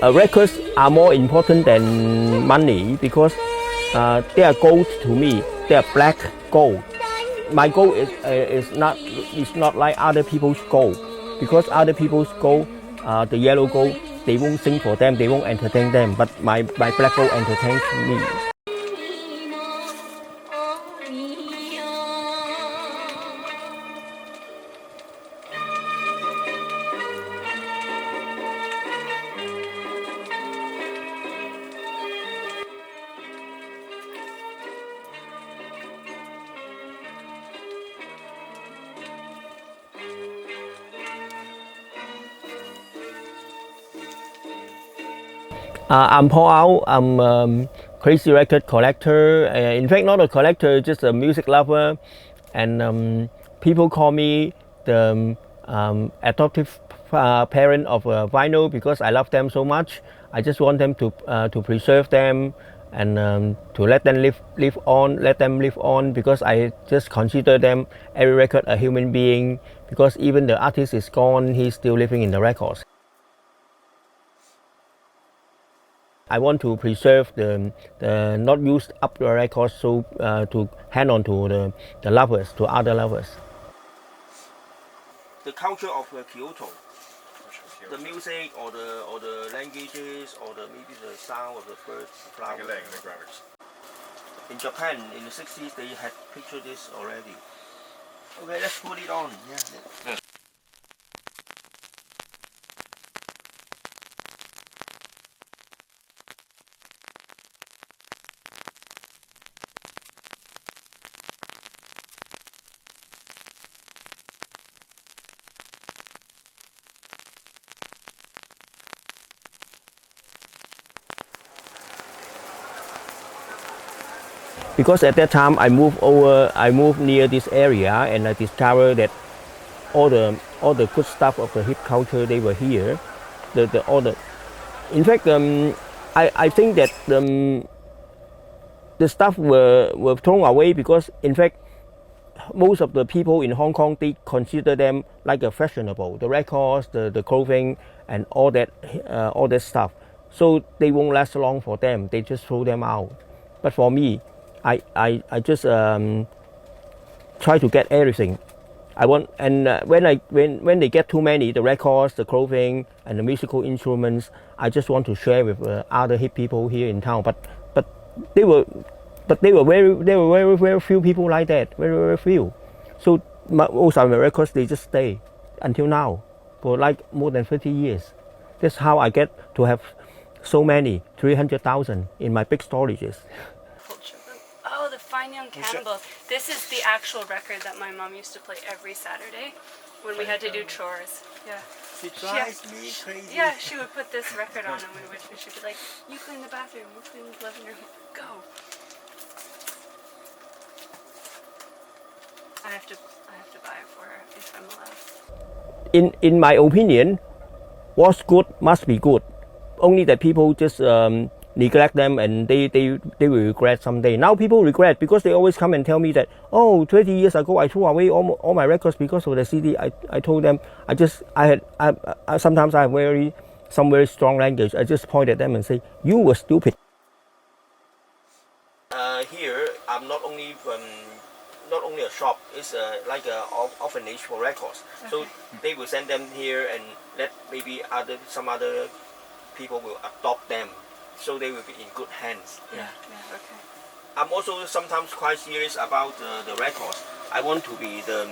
Records are more important than money because they are gold to me. They are black gold. My gold is not like other people's gold because other people's gold, the yellow gold, they won't sing for them, they won't entertain them. But my black gold entertains me. I'm Paul Au. I'm crazy record collector. In fact, not a collector, just a music lover. And people call me the adoptive parent of vinyl because I love them so much. I just want them to preserve them and to let them live on because I just consider them every record a human being because even the artist is gone, he's still living in the records. I want to preserve the not used up the records so to hand on to the lovers, to other lovers. The culture of Kyoto, the music or the languages or maybe the sound of the birds, flowers. In Japan, in the 60s, they had pictured this already. Okay, let's put it on. Yeah. Because at that time I moved near this area and I discovered that all the good stuff of the hip culture, they were here. In fact, I think that the stuff were thrown away because in fact most of the people in Hong Kong, they consider them like a fashionable, the records, the clothing and all that stuff. So they won't last long for them. They just throw them out. But for me, I just try to get everything. I want, and when they get too many, the records, the clothing, and the musical instruments, I just want to share with other hip people here in town. But they were very few people like that, very few. So most of my records, they just stay until now for like more than 30 years. That's how I get to have so many, 300,000 in my big storages. Oh, the Fine Young Cannibals. This is the actual record that my mom used to play every Saturday when we had to do chores. Yeah. She drives me crazy. Yeah, she would put this record on and she'd be like, you clean the bathroom, you clean the living room, go. I have to buy it for her if I'm allowed. In my opinion, what's good must be good. Only that people just neglect them and they will regret someday. Now people regret because they always come and tell me that, oh, 20 years ago I threw away all my records because of the CD. I told them I sometimes I have some very strong language. I just point at them and say, you were stupid. Here I'm not only a shop, it's like an orphanage for records. Okay. So they will send them here and let maybe some other people will adopt them. So they will be in good hands. Yeah, okay. I'm also sometimes quite serious about the records. I want to be the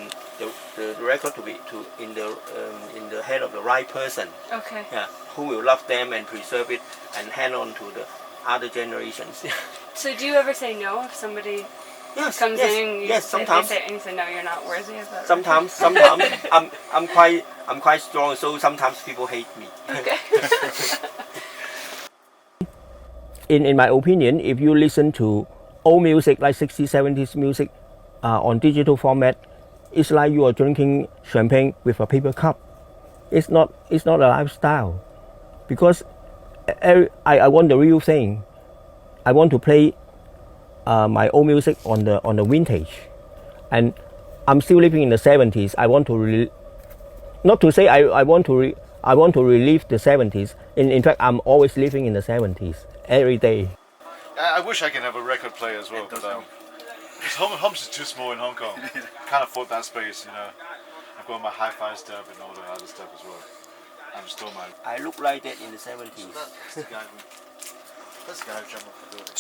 record to be in the hand of the right person. Okay. Yeah, who will love them and preserve it and hand on to the other generations. So do you ever say no if somebody comes in and sometimes. They say no, you're not worthy of that? Sometimes I'm quite strong, so sometimes people hate me. Okay. In my opinion, if you listen to old music like 60s, 70s music on digital format, it's like you are drinking champagne with a paper cup. It's not a lifestyle, because I want the real thing. I want to play my old music on the vintage, and I'm still living in the 70s. I want to not to say I want to I want to relive the 70s. In fact, I'm always living in the 70s every day. I wish I can have a record player as well, because homes is too small in Hong Kong. Can't afford that space, you know. I've got my hi-fi stuff and all the other stuff as well. I'm still my. I look like that in the 70s. That's the guy who jumped off the building.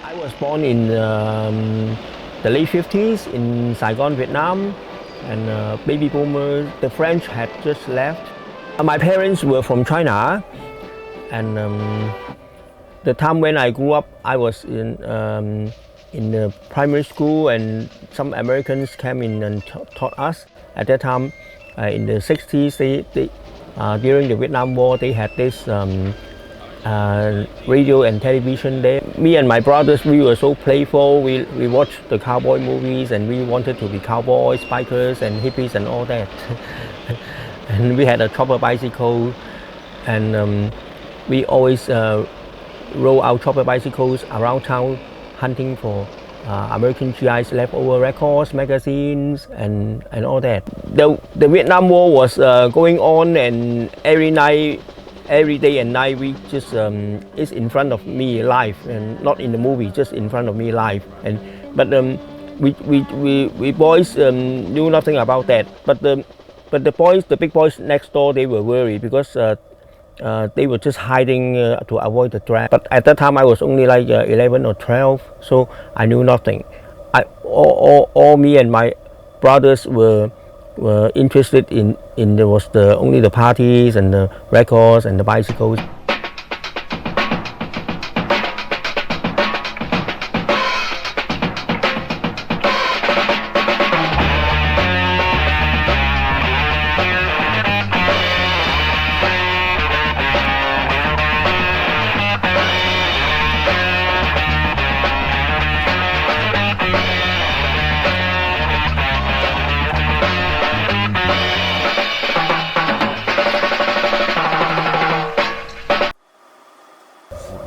I was born in the late 50s in Saigon, Vietnam, and baby boomers, the French had just left. My parents were from China, and the time when I grew up, I was in the primary school, and some Americans came in and taught us. At that time, in the 60s, during the Vietnam War, they had this radio and television there. Me and my brothers, we were so playful. We watched the cowboy movies, and we wanted to be cowboys, bikers, and hippies, and all that. And we had a chopper bicycle, and we always rode our chopper bicycles around town, hunting for American GIs leftover records, magazines, and all that. The Vietnam War was going on, and every day and night, we just is in front of me live, and not in the movie, just in front of me live. But we boys knew nothing about that. But the big boys next door, they were worried because they were just hiding to avoid the threat. But at that time, I was only like 11 or 12, so I knew nothing. All me and my brothers were interested in was only the parties and the records and the bicycles.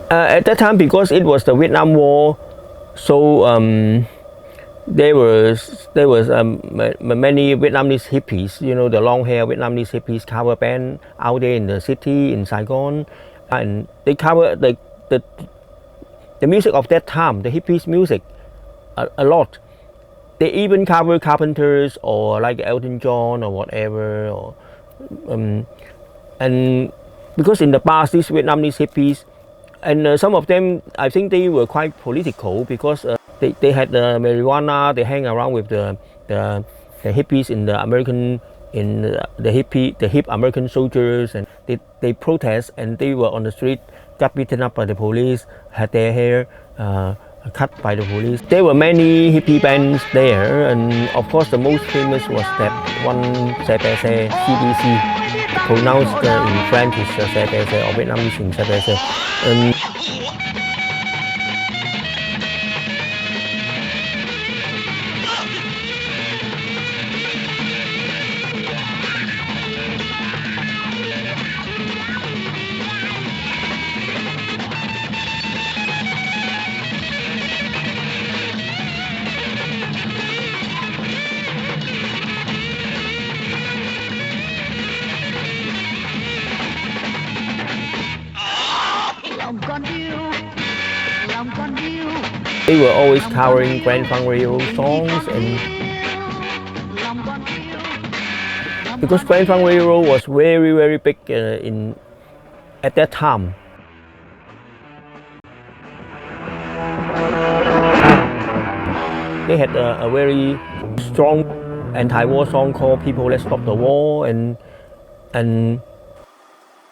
At that time, because it was the Vietnam War, so there was many Vietnamese hippies, you know, the long hair Vietnamese hippies cover band out there in the city in Saigon, and they cover the music of that time, the hippies music, a lot. They even cover Carpenters or like Elton John or whatever, or and because in the past these Vietnamese hippies. And some of them, I think they were quite political because they had marijuana. They hang around with the hippies in the American, the hip American soldiers, and they protest, and they were on the street, got beaten up by the police, had their hair cut by the police. There were many hippie bands there, and of course the most famous was that one CBC. Pronounced in French is or Vietnamese in CBC. They were always covering Grand Funk Radio songs, and because Grand Funk Radio was very, very big at that time. They had a very strong anti-war song called "People Let's Stop the War," and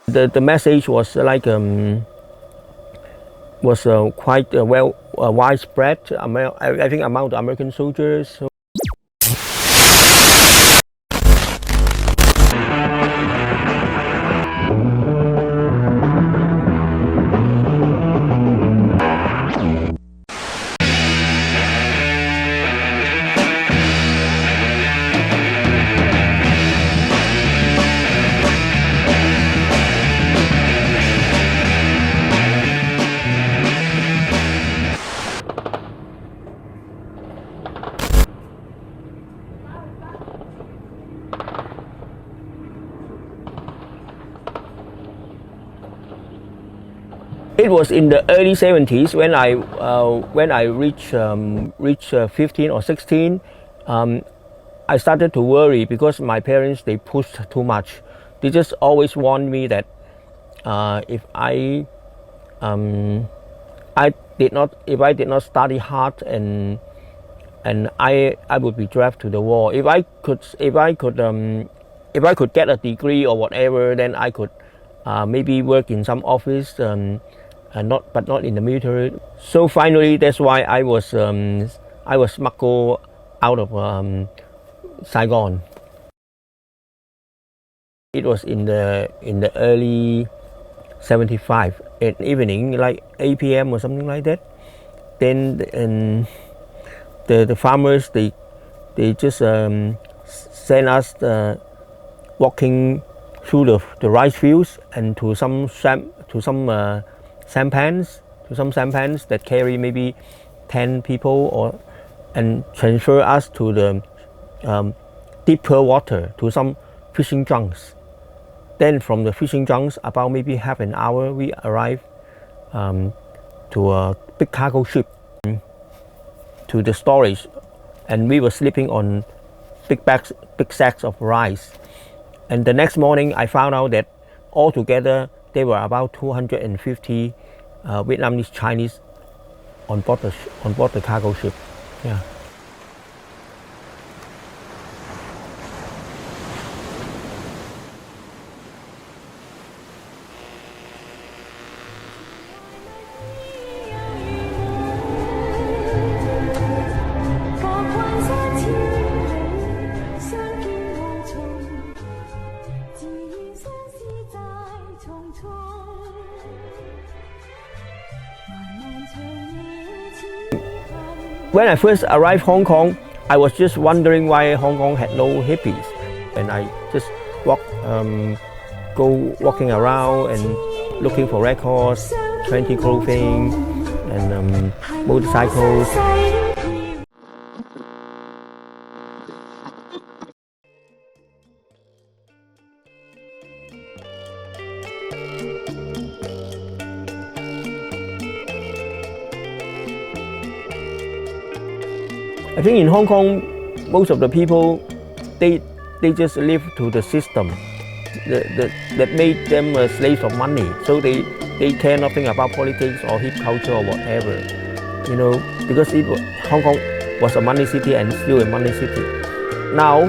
the message was like was quite widespread. I think among the American soldiers. So It was in the early 70s when I reached 15 or 16. I started to worry because my parents, they pushed too much. They just always warned me that if I did not study hard and I would be drafted to the war. If I could get a degree or whatever, then I could maybe work in some office, but not in the military. So finally, that's why I was smuggled out of Saigon. It was in the early 75 at evening, like 8 p.m. or something like that. Then the farmers, they just sent us walking through the rice fields and to some sampans that carry maybe 10 people, and transfer us to the deeper water, to some fishing junks. Then from the fishing junks, about maybe half an hour, we arrived to a big cargo ship, to the storage, and we were sleeping on big sacks of rice. And the next morning, I found out that altogether there were about 250 Vietnamese Chinese on board the cargo ship. Yeah. When I first arrived Hong Kong, I was just wondering why Hong Kong had no hippies, and I just walking around and looking for records, trendy clothing, and motorcycles. I think in Hong Kong, most of the people, they just live to the system that made them slaves of money. So they care nothing about politics or hip culture or whatever, you know, because Hong Kong was a money city and still a money city. Now,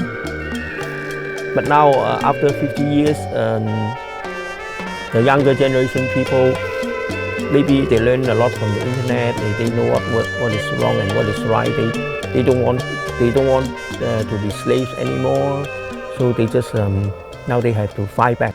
after 50 years, the younger generation people, maybe they learn a lot from the internet. They know what is wrong and what is right. They don't want to be slaves anymore. So they just now they have to fight back.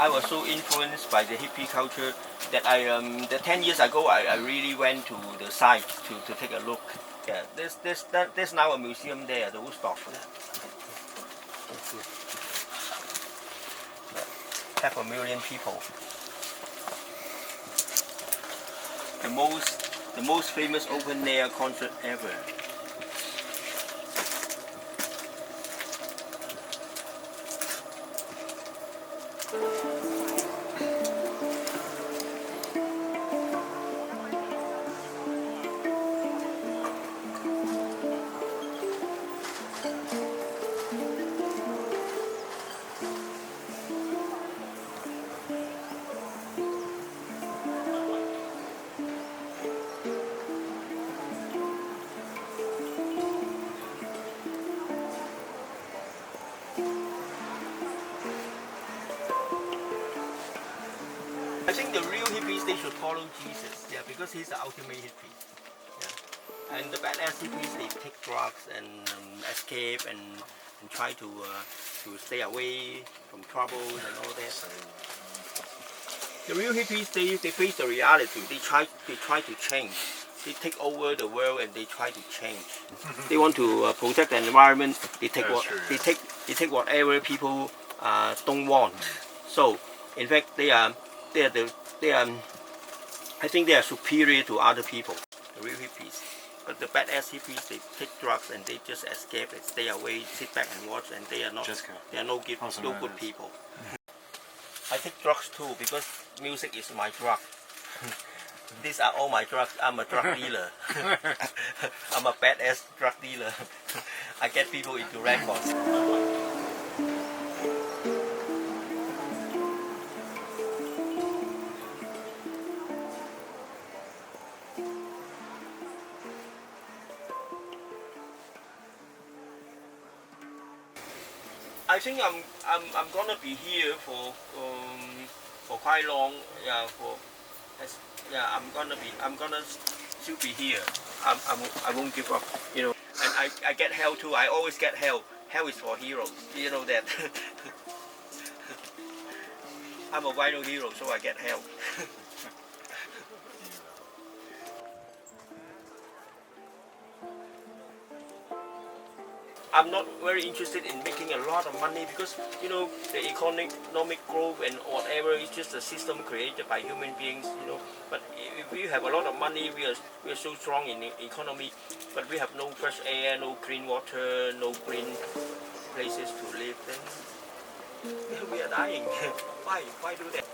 I was so influenced by the hippie culture that that 10 years ago I really went to the site to take a look. Yeah, there's now a museum there, the Woodstock. Half a million people. The most famous open air concert ever. I think the real hippies, they should follow Jesus, yeah, because he's the ultimate hippie. Yeah. And the badass hippies, they take drugs and escape and try to stay away from troubles and all that. The real hippies, they face the reality. They try to change. they take over the world and they try to change. They want to protect the environment. They take they take whatever people don't want. So in fact they are I think they are superior to other people, the real hippies. But the badass hippies, they take drugs and they just escape and stay away, sit back and watch, and they are not no good people. I take drugs too because music is my drug. These are all my drugs. I'm a drug dealer. I'm a badass drug dealer. I get people into records. I think I'm gonna be here for quite long. Yeah, I'm gonna still be here. I won't give up. You know, and I get hell too. I always get hell. Hell is for heroes. You know that. I'm a vinyl hero, so I get hell. I'm not very interested in making a lot of money because you know the economic growth and whatever is just a system created by human beings. You know, but if we have a lot of money, we are so strong in the economy, but we have no fresh air, no clean water, no green places to live. Then we are dying. Why do that?